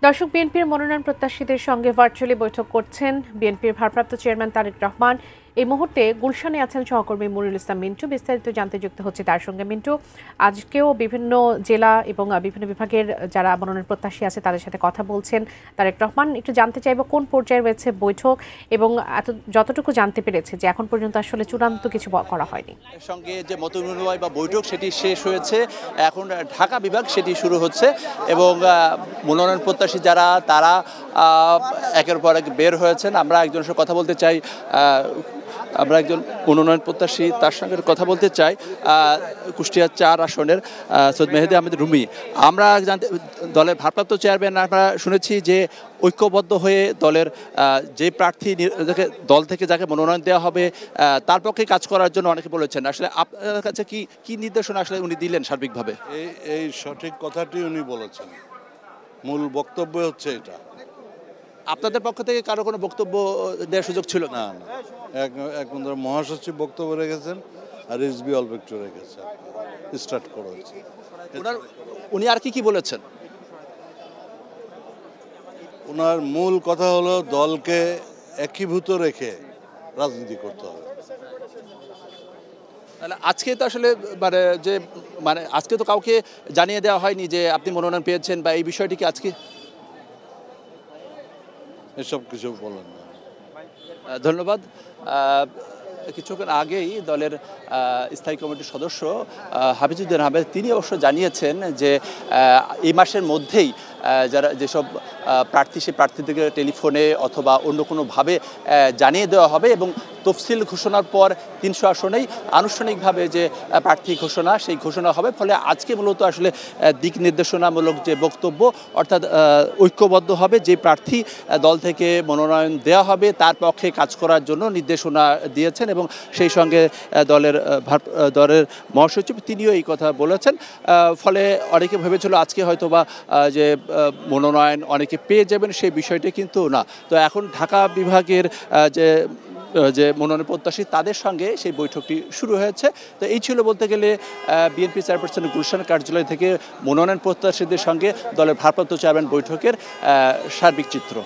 দর্শক, বিএনপির মনোনয়ন প্রত্যাশীদের সঙ্গে ভার্চুয়ালি বৈঠক করছেন বিএনপির ভারপ্রাপ্ত চেয়ারম্যান তারেক রহমান। এই মুহূর্তে গুলশানে আছেন সহকর্মী মুনিরুল ইসলাম মিন্টু। বিস্তারিত জানতে যুক্ত হচ্ছে তার সঙ্গে মিন্টু। আজকেও বিভিন্ন জেলা এবং বিভিন্ন বিভাগের যারা মনোনয়ন প্রত্যাশী আছে তাদের সাথে কথা বলছেন তারেক রহমান। একটু জানতে চাইব কোন পর্যায়ে রয়েছে বৈঠক এবং যতটুকু জানতে পেরেছে যে এখন পর্যন্ত আসলে চূড়ান্ত কিছু করা হয়নি। সঙ্গে যে মত বিনিময় বা বৈঠক সেটি শেষ হয়েছে, এখন ঢাকা বিভাগ সেটি শুরু হচ্ছে এবং মনোনয়ন প্রত্যাশী যারা তারা একের পর এক বের হয়েছেন। আমরা একজনের সাথে কথা বলতে চাই, আমরা একজন মনোনয়ন প্রত্যাশী তার সঙ্গে কথা বলতে চাই, কুষ্টিয়া ৪ আসনের সৈয়দ মেহেদী আহমেদ রুমি। আমরা দলের ভারপ্রাপ্ত চেয়ারম্যান আমরা শুনেছি যে ঐক্যবদ্ধ হয়ে দলের যে প্রার্থী দল থেকে যাকে মনোনয়ন দেওয়া হবে তার পক্ষে কাজ করার জন্য অনেকে বলেছেন। আসলে আপনার কাছে কি নির্দেশনা আসলে উনি দিলেন সার্বিকভাবে? এই সঠিক কথাটি উনি বলেছেন, মূল বক্তব্য হচ্ছে এটা। আপনাদের পক্ষ থেকে কারো কোনো বক্তব্য দেওয়ার সুযোগ ছিল না? এখন মহাসচিব বক্তব্য রেখেছেন আর এসবি অল্প একটু রেখেছেন, স্টার্ট করা হচ্ছে। উনি আর কি বলেছেন? ওনার মূল কথা হলো দলকে একীভূত রেখে রাজনীতি করতে হবে। তাহলে আজকে তো আসলে আজকে তো কাউকে জানিয়ে দেওয়া হয়নি যে আপনি মনোনয়ন পেয়েছেন বা এই বিষয়টি কি আজকে? এসব কিছু বলেন না। ধন্যবাদ। কিছুক্ষণ আগেই দলের স্থায়ী কমিটির সদস্য হাফিজুদ্দিন আহমেদ তিনি অবশ্য জানিয়েছেন যে এই মাসের মধ্যেই যেসব প্রার্থী সেই প্রার্থীদেরকে টেলিফোনে অথবা অন্য কোনোভাবে জানিয়ে দেওয়া হবে এবং তফসিল ঘোষণার পর ৩০০ আসনেই আনুষ্ঠানিকভাবে যে প্রার্থী ঘোষণা সেই ঘোষণা হবে। ফলে আজকে মূলত আসলে দিক নির্দেশনামূলক যে বক্তব্য, অর্থাৎ ঐক্যবদ্ধ হবে যে প্রার্থী দল থেকে মনোনয়ন দেওয়া হবে তার পক্ষে কাজ করার জন্য নির্দেশনা দিয়েছেন এবং সেই সঙ্গে দলের মহাসচিব তিনিও এই কথা বলেছেন। ফলে অনেকে ভেবেছিল আজকে হয়তোবা যে মনোনয়ন অনেকে পেয়ে যাবেন, সেই বিষয়টি কিন্তু না। তো এখন ঢাকা বিভাগের যে মনোনয়ন প্রত্যাশী তাদের সঙ্গে সেই বৈঠকটি শুরু হয়েছে। তো এই ছিল বলতে গেলে বিএনপি চেয়ারপারসন গুলশান কার্যালয় থেকে মনোনয়ন প্রত্যাশীদের সঙ্গে দলের ভারপ্রাপ্ত চেয়ারম্যান বৈঠকের সার্বিক চিত্র।